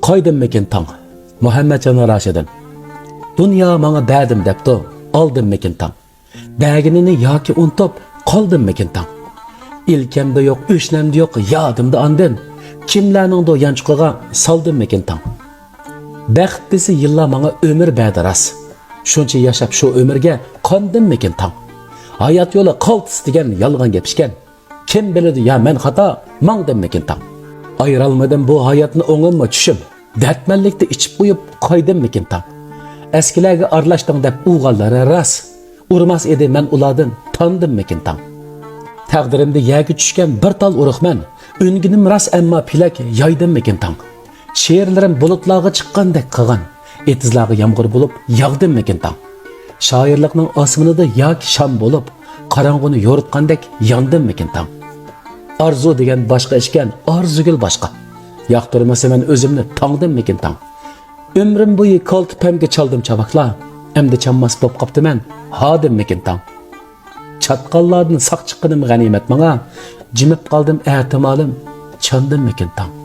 Qaydimmikin tang, Muhammadjon Rashidin. Dünya mana ba'dim debdi, oldimmikin tang. Bäginini yoki untib, qoldimmikin tang. İlkemde yok, üçnemde yok, yadımda andin. Kimlarningdo yanchiqiga soldimmikin tang. Baxt desi yillar mana ömür berdi ras. Shuncha yashab shu ömürge qondimmikin tang. Hayat yo'li qaltis degan yolg'on gap ishkan. Kim biladi ya men xato, mangdimmikin tang. Ayıralmadım bu hayatını oğlumma çüşüm. Dertmenlikte içip uyup qaydimmikin tang. Eskilerge arlaştın dep uğallara ras. Urmas edi men uladın tandimmikin tang. Taqdirimde yagi tushgan bir tal urug' men. Unginim ras emma pilak yaydimmikin tang. She'rlarim bulutlarga chiqqandek qilgan. Etizlarga yomg'ir bo'lib yog'dimmikin tang. Shoirlikning osmonida yoki sham bo'lib, qorong'uni yo'ritgandek yondimmikin tang. Arzu degan boshqa ishkan, orzugul boshqa. Yoqtirmasa men o'zimni tangdimmikin tang. Ömrüm bo'yi koltipamga chaldim chavaqlar. Endi chammas bo'p qopti men, hodimmikin tang. Çatqallardan saq chiqqanim g'animat menga. Jimib qoldim ehtimalim, chandimmikin tang.